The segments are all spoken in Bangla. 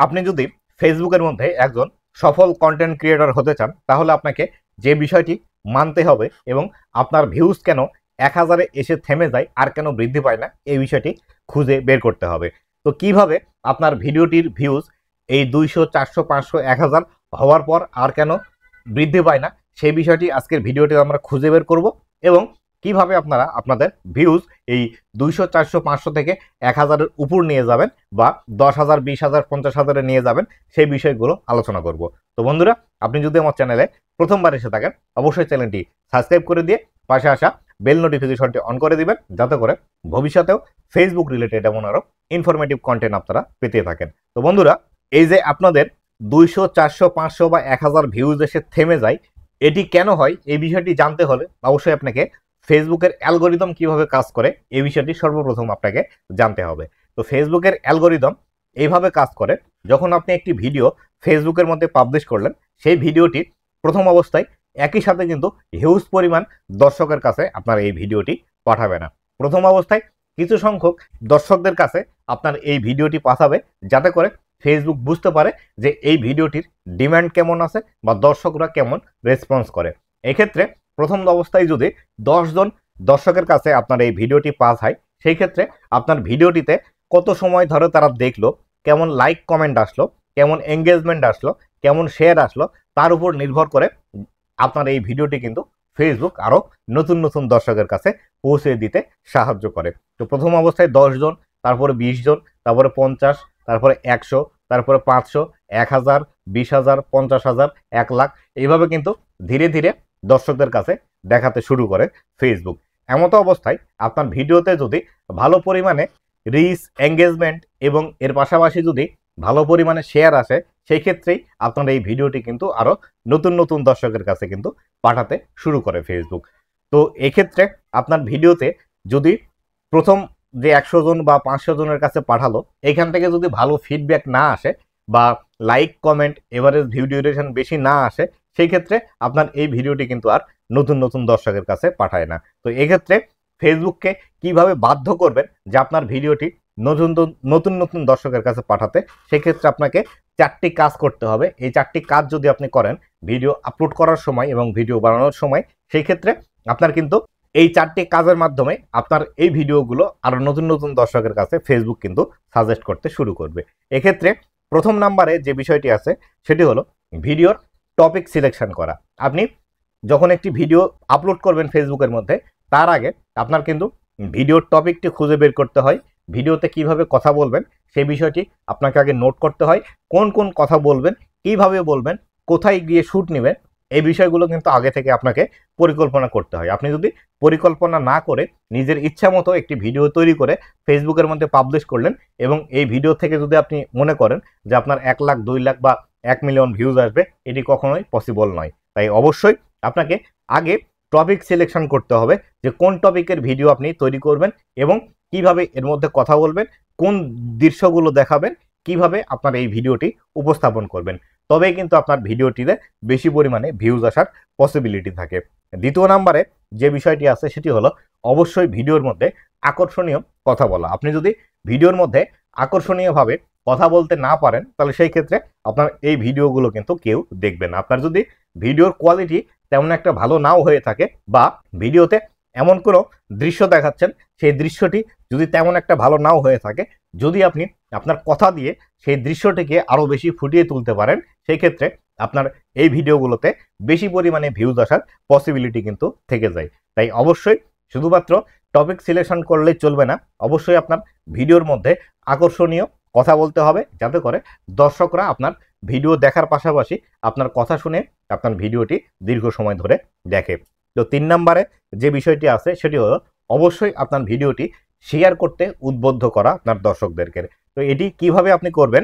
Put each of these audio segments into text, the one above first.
আপনি যদি ফেসবুকের মধ্যে একজন সফল কন্টেন্ট ক্রিয়েটর হতে চান তাহলে আপনাকে যে বিষয়টি মানতে হবে এবং আপনার ভিউজ কেন 1000-এ এসে থেমে যায় আর কেন বৃদ্ধি পায় না এই বিষয়টি খুঁজে বের করতে হবে। তো কিভাবে আপনার ভিডিওটির ভিউজ এই 200, 400, 500, 1000 হওয়ার পর আর কেন বৃদ্ধি পায় না সেই বিষয়টি আজকের ভিডিওতে আমরা খুঁজে বের করব এবং কিভাবে আপনারা আপনাদের ভিউজ এই 200, 400, 500 থেকে 1000-এর উপর নিয়ে যাবেন বা 10,000, 20,000, 50,000-এ নিয়ে যাবেন সেই বিষয়গুলো আলোচনা করব। তো বন্ধুরা, আপনি যদি আমার চ্যানেলে প্রথমবার এসে থাকেন অবশ্যই চ্যানেলটি সাবস্ক্রাইব করে দিয়ে পাশে আসা বেল নোটিফিকেশনটি অন করে দিবেন, যাতে করে ভবিষ্যতেও ফেসবুক রিলেটেড এমন আরও ইনফরমেটিভ কন্টেন্ট আপনারা পেতে থাকেন। তো বন্ধুরা, এই যে আপনাদের 200, 400, 500 বা 1000 ভিউজ এসে থেমে যায়, এটি কেন হয় এই বিষয়টি জানতে হলে অবশ্যই আপনাকে ফেসবুকের অ্যালগোরিদম কিভাবে কাজ করে এই বিষয়টি সর্বপ্রথম আপনাকে জানতে হবে। তো ফেসবুকের অ্যালগোরিদম এইভাবে কাজ করে, যখন আপনি একটি ভিডিও ফেসবুকের মধ্যে পাবলিশ করলেন সেই ভিডিওটি প্রথম অবস্থায় একই সাথে কিন্তু হিউজ পরিমাণ দর্শকের কাছে আপনার এই ভিডিওটি পাঠাবে না। প্রথম অবস্থায় কিছু সংখ্যক দর্শকদের কাছে আপনার এই ভিডিওটি পাঠাবে, যাতে করে ফেসবুক বুঝতে পারে যে এই ভিডিওটির ডিমান্ড কেমন আছে বা দর্শকরা কেমন রেসপন্স করে। এক্ষেত্রে প্রথম অবস্থায় যদি 10 জন দর্শকের কাছে আপনার এই ভিডিওটি পাস হয়, সেই ক্ষেত্রে আপনার ভিডিওটিতে কত সময় ধরে তারা দেখলো, কেমন লাইক কমেন্ট আসলো, কেমন এঙ্গেজমেন্ট আসলো, কেমন শেয়ার আসলো, তার উপর নির্ভর করে আপনার এই ভিডিওটি কিন্তু ফেসবুক আরও নতুন নতুন দর্শকের কাছে পৌঁছে দিতে সাহায্য করে। তো প্রথম অবস্থায় 10 জন, তারপরে 20 জন, তারপরে 50, তারপরে 100, তারপরে 500, 1000, 20,000, 50,000, 1 লাখ, এইভাবে কিন্তু ধীরে ধীরে দর্শকদের কাছে দেখাতে শুরু করে ফেসবুক। এমতো অবস্থায় আপনার ভিডিওতে যদি ভালো পরিমাণে রিচ, এঙ্গেজমেন্ট এবং এর পাশাপাশি যদি ভালো পরিমাণে শেয়ার আসে, সেই ক্ষেত্রেই আপনার এই ভিডিওটি কিন্তু আরও নতুন নতুন দর্শকের কাছে কিন্তু পাঠাতে শুরু করে ফেসবুক। তো এক্ষেত্রে আপনার ভিডিওতে যদি প্রথম যে 100 জন বা 500 জনের কাছে পাঠালো, এখান থেকে যদি ভালো ফিডব্যাক না আসে বা like comment average view duration বেশি না আসে, সেই ক্ষেত্রে আপনার এই ভিডিওটি কিন্তু আর নতুন নতুন দর্শকের কাছে পাঠায় না। তো এক্ষেত্রে ফেসবুককে কিভাবে বাধ্য করবেন যে আপনার ভিডিওটি নতুন নতুন নতুন দর্শকের কাছে পাঠাতে, সেক্ষেত্রে আপনাকে 4টি কাজ করতে হবে। এই 4টি কাজ যদি আপনি করেন ভিডিও আপলোড করার সময় এবং ভিডিও বানানোর সময়, সেই ক্ষেত্রে আপনার কিন্তু এই 4টি কাজের মাধ্যমে আপনার এই ভিডিওগুলো আরও নতুন নতুন দর্শকের কাছে ফেসবুক কিন্তু সাজেস্ট করতে শুরু করবে। এক্ষেত্রে প্রথম নাম্বারে যে বিষয়টি আছে সেটি হলো ভিডিওর টপিক সিলেকশন করা। আপনি যখন একটি ভিডিও আপলোড করবেন ফেসবুকের মধ্যে, তার আগে আপনার কিন্তু ভিডিওর টপিকটি খুঁজে বের করতে হয়। ভিডিওতে কিভাবে কথা বলবেন সেই বিষয়টি আপনাকে আগে নোট করতে হয়। কোন কোন কথা বলবেন, কিভাবে বলবেন, কোথায় গিয়ে শ্যুট নেবেন, এই বিষয়গুলো কিন্তু আগে থেকে আপনাকে পরিকল্পনা করতে হয়। আপনি যদি পরিকল্পনা না করে নিজের ইচ্ছা মতো একটি ভিডিও তৈরি করে ফেসবুকের মধ্যে পাবলিশ করলেন এবং এই ভিডিও থেকে যদি আপনি মনে করেন যে আপনার 1 লাখ, 2 লাখ বা 1 মিলিয়ন ভিউজ আসবে, এটি কখনোই পসিবল নয়। তাই অবশ্যই আপনাকে আগে টপিক সিলেকশন করতে হবে যে কোন টপিকের ভিডিও আপনি তৈরি করবেন এবং কিভাবে এর মধ্যে কথা বলবেন, কোন দৃশ্যগুলো দেখাবেন, কিভাবে আপনার এই ভিডিওটি উপস্থাপন করবেন। তবেই কিন্তু আপনার ভিডিওটিতে বেশি পরিমাণে ভিউজ আসার পসিবিলিটি থাকে। দ্বিতীয় নাম্বারে যে বিষয়টি আছে সেটি হলো অবশ্যই ভিডিওর মধ্যে আকর্ষণীয় কথা বলা। আপনি যদি ভিডিওর মধ্যে আকর্ষণীয়ভাবে কথা বলতে না পারেন, তাহলে সেই ক্ষেত্রে আপনার এই ভিডিওগুলো কিন্তু কেউ দেখবে না। আপনার যদি ভিডিওর কোয়ালিটি তেমন একটা ভালো নাও হয়ে থাকে বা ভিডিওতে এমন কোনো দৃশ্য দেখাচ্ছেন সেই দৃশ্যটি যদি তেমন একটা ভালো নাও হয়ে থাকে, যদি আপনি আপনার কথা দিয়ে সেই দৃশ্যটিকে আরও বেশি ফুটিয়ে তুলতে পারেন, সেই ক্ষেত্রে আপনার এই ভিডিওগুলোতে বেশি পরিমাণে ভিউজ আসার পসিবিলিটি কিন্তু থেকে যায়। তাই অবশ্যই শুধুমাত্র টপিক সিলেকশন করলেই চলবে না, অবশ্যই আপনার ভিডিওর মধ্যে আকর্ষণীয় কথা বলতে হবে, যাতে করে দর্শকরা আপনার ভিডিও দেখার পাশাপাশি আপনার কথা শুনে আপনার ভিডিওটি দীর্ঘ সময় ধরে দেখে। তো 3 নম্বরে যে বিষয়টি আছে সেটি হলো অবশ্যই আপনার ভিডিওটি শেয়ার করতে উদ্বুদ্ধ করা আপনার দর্শকদেরকে। তো এটি কিভাবে আপনি করবেন?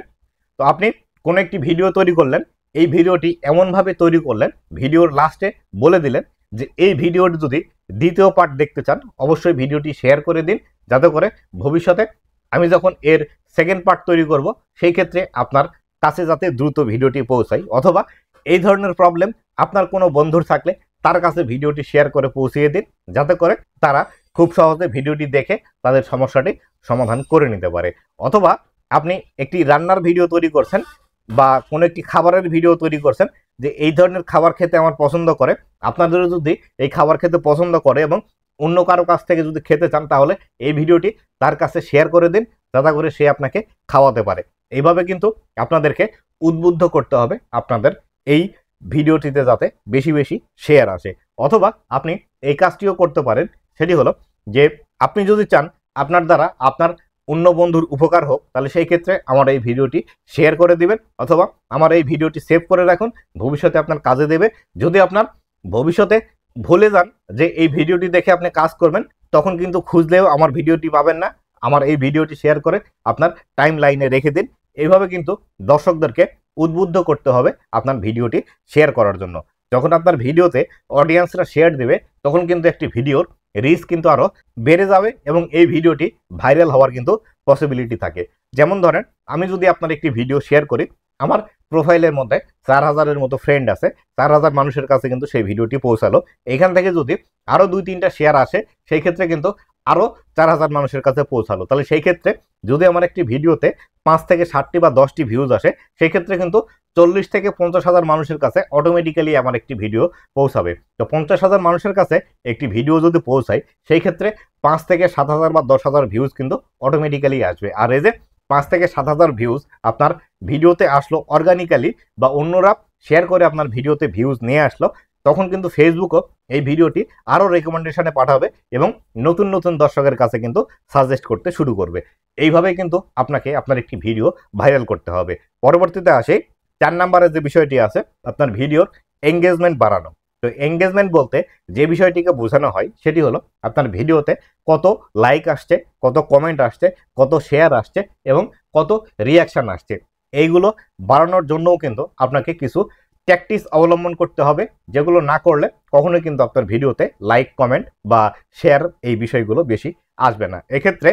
তো আপনি কোনো একটি ভিডিও তৈরি করলেন, এই ভিডিওটি এমনভাবে তৈরি করলেন, ভিডিওর লাস্টে বলে দিলেন যে এই ভিডিওটি যদি দ্বিতীয় পার্ট দেখতে চান অবশ্যই ভিডিওটি শেয়ার করে দিন, যাতে করে ভবিষ্যতে আমি যখন এর সেকেন্ড পার্ট তৈরি করব সেই ক্ষেত্রে আপনার কাছে যাতে দ্রুত ভিডিওটি পৌঁছায়। অথবা এই ধরনের প্রবলেম আপনার কোনো বন্ধুর থাকলে তার কাছে ভিডিওটি শেয়ার করে পৌঁছিয়ে দিন, যাতে করে তারা খুব সহজে ভিডিওটি দেখে তাদের সমস্যাটি সমাধান করে নিতে পারে। অথবা আপনি একটি রান্নার ভিডিও তৈরি করছেন বা কোনো একটি খাবারের ভিডিও তৈরি করছেন যে এই ধরনের খাবার খেতে আমার পছন্দ করে, আপনাদেরও যদি এই খাবার খেতে পছন্দ করে এবং অন্য কারো কাছ থেকে যদি খেতে চান তাহলে এই ভিডিওটি তার কাছে শেয়ার করে দিন, যাতে করে সে আপনাকে খাওয়াতে পারে। এইভাবে কিন্তু আপনাদেরকে উদ্বুদ্ধ করতে হবে আপনাদের এই ভিডিওটিতে যাতে বেশি বেশি শেয়ার আসে। অথবা আপনি এই কাজটিও করতে পারেন, সেটি হলো যে আপনি যদি চান আপনার দ্বারা আপনার অন্য বন্ধুর উপকার হোক, তাহলে সেই ক্ষেত্রে আমার এই ভিডিওটি শেয়ার করে দিবেন অথবা আমার এই ভিডিওটি সেভ করে রাখুন, ভবিষ্যতে আপনার কাজে দেবে। যদি আপনার ভবিষ্যতে ভুলে যান যে এই ভিডিওটি দেখে আপনি কাজ করবেন, তখন কিন্তু খুঁজলেও আমার ভিডিওটি পাবেন না। আমার এই ভিডিওটি শেয়ার করে আপনার টাইম লাইনে রেখে দিন। এইভাবে কিন্তু দর্শকদেরকে উদ্বুদ্ধ করতে হবে আপনার ভিডিওটি শেয়ার করার জন্য। যখন আপনার ভিডিওতে অডিয়েন্সরা শেয়ার দেবে, তখন কিন্তু একটি ভিডিওর রিচ কিন্তু আরও বেড়ে যাবে এবং এই ভিডিওটি ভাইরাল হওয়ার কিন্তু পসিবিলিটি থাকে। যেমন ধরেন, আমি যদি আপনার একটি ভিডিও শেয়ার করি, আমার প্রোফাইলের মধ্যে 4000-এর মতো ফ্রেন্ড আছে, 4000 মানুষের কাছে কিন্তু সেই ভিডিওটি পৌঁছালো। এখান থেকে যদি আরও 2-3টা শেয়ার আসে, সেই ক্ষেত্রে কিন্তু আরও 4000 মানুষের কাছে পৌঁছালো। তাহলে সেই ক্ষেত্রে যদি আমার একটি ভিডিওতে 5 থেকে 7টি বা 10টি ভিউজ আসে, সেই ক্ষেত্রে কিন্তু 40 থেকে 50,000 মানুষের কাছে অটোমেটিক্যালি আমার একটি ভিডিও পৌঁছাবে। তো 50,000 মানুষের কাছে একটি ভিডিও যদি পৌঁছায়, সেই ক্ষেত্রে 5 থেকে 7,000 বা 10,000 ভিউজ কিন্তু অটোমেটিক্যালি আসবে। আর এই যে 5 থেকে 7,000 ভিউজ আপনার ভিডিওতে আসলো অর্গানিক্যালি, বা অন্যরা শেয়ার করে আপনার ভিডিওতে ভিউজ নিয়ে আসলো, তখন কিন্তু ফেসবুকও এই ভিডিওটি আরও রেকমেন্ডেশনে পাঠাবে এবং নতুন নতুন দর্শকের কাছে কিন্তু সাজেস্ট করতে শুরু করবে। এইভাবে কিন্তু আপনাকে আপনার একটি ভিডিও ভাইরাল করতে হবে। পরবর্তীতে আসে 4 নম্বরের যে বিষয়টি আছে, আপনার ভিডিওর এঙ্গেজমেন্ট বাড়ানো। তো এঙ্গেজমেন্ট বলতে যে বিষয়টিকে বোঝানো হয় সেটি হলো আপনার ভিডিওতে কত লাইক আসছে, কত কমেন্ট আসছে, কত শেয়ার আসছে এবং কত রিয়াকশান আসছে। এইগুলো বাড়ানোর জন্যও কিন্তু আপনাকে কিছু ট্যাকটিক্স অবলম্বন করতে হবে, যেগুলো না করলে কখনোই কিন্তু আপনার ভিডিওতে লাইক, কমেন্ট বা শেয়ার এই বিষয়গুলো বেশি আসবে না। এক্ষেত্রে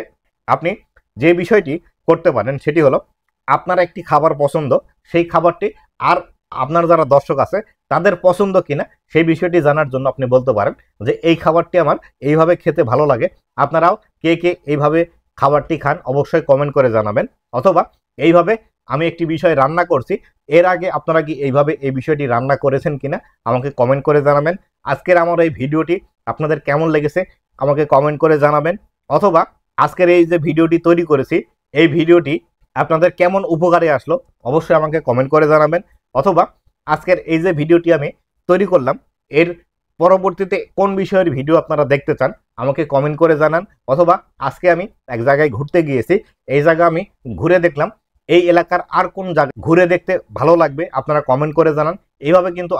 আপনি যে বিষয়টি করতে পারেন সেটি হলো, আপনার একটি খাবার পছন্দ, সেই খাবারটি আর আপনার যারা দর্শক আছে তাদের পছন্দ কিনা সেই বিষয়টি জানার জন্য আপনি বলতে পারেন যে এই খাবারটি আমার এইভাবে খেতে ভালো লাগে, আপনারাও কে কে এইভাবে খাবারটি খান অবশ্যই কমেন্ট করে জানাবেন। অথবা এইভাবে আমি একটি বিষয় রান্না করছি, এর আগে আপনারা কি এইভাবে এই বিষয়টি রান্না করেছেন কিনা আমাকে কমেন্ট করে জানাবেন। আজকের আমার এই ভিডিওটি আপনাদের কেমন লেগেছে আমাকে কমেন্ট করে জানাবেন। অথবা আজকের এই যে ভিডিওটি তৈরি করেছি, এই ভিডিওটি আপনাদের কেমন উপকারে আসলো অবশ্যই আমাকে কমেন্ট করে জানাবেন। অথবা আজকের এই যে ভিডিওটি আমি তৈরি করলাম, এর পরবর্তীতে কোন বিষয়ের ভিডিও আপনারা দেখতে চান আমাকে কমেন্ট করে জানান। অথবা আজকে আমি এক জায়গায় ঘুরতে গিয়েছি, এই জায়গা আমি ঘুরে দেখলাম, এই এলাকার আর কোন জায়গা ঘুরে দেখতে ভালো লাগবে আপনারা কমেন্ট করে জানান। এইভাবে কিন্তু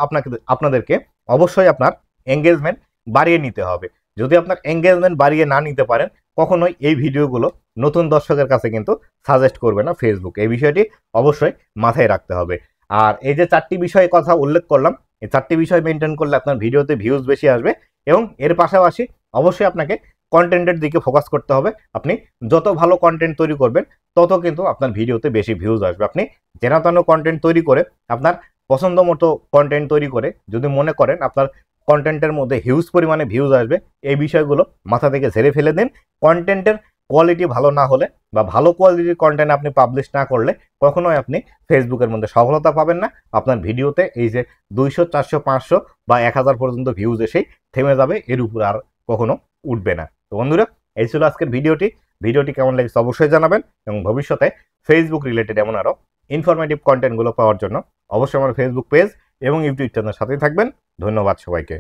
আপনাদেরকে অবশ্যই আপনার এঙ্গেজমেন্ট বাড়িয়ে নিতে হবে। যদি আপনার এঙ্গেজমেন্ট বাড়িয়ে না নিতে পারেন, কখনোই এই ভিডিওগুলো নতুন দর্শকের কাছে কিন্তু সাজেস্ট করবে না ফেসবুক। এই বিষয়টি অবশ্যই মাথায় রাখতে হবে। আর এই যে 4টি বিষয়ে কথা উল্লেখ করলাম, এই 4টি বিষয় মেনটেন করলে আপনার ভিডিওতে ভিউজ বেশি আসবে এবং এর পাশাপাশি অবশ্যই আপনাকে কন্টেন্টের দিকে ফোকাস করতে হবে। আপনি যত ভালো কন্টেন্ট তৈরি করবেন তত কিন্তু আপনার ভিডিওতে বেশি ভিউজ আসবে। আপনি যেন কন্টেন্ট তৈরি করে, আপনার পছন্দ মতো কন্টেন্ট তৈরি করে যদি মনে করেন আপনার কন্টেন্টের মধ্যে হিউজ পরিমাণে ভিউজ আসবে, এই বিষয়গুলো মাথা থেকে ঝেড়ে ফেলে দিন। কন্টেন্টের কোয়ালিটি ভালো না হলে বা ভালো কোয়ালিটির কন্টেন্ট আপনি পাবলিশ না করলে কখনোই আপনি ফেসবুকের মধ্যে সফলতা পাবেন না। আপনার ভিডিওতে এই যে 200, 400, 500 বা 1000 পর্যন্ত ভিউজ এসেই থেমে যাবে, এর উপর আর কখনো উঠবে না। তো বন্ধুরা, এই ছিল আজকের ভিডিওটি কেমন লেগেছে অবশ্যই জানাবেন এবং ভবিষ্যতে ফেসবুক রিলেটেড এমন আরও ইনফরমেটিভ কন্টেন্টগুলো পাওয়ার জন্য অবশ্যই আমার ফেসবুক পেজ এবং ইউটিউব চ্যানেলের সাথেই থাকবেন। ধন্যবাদ সবাইকে।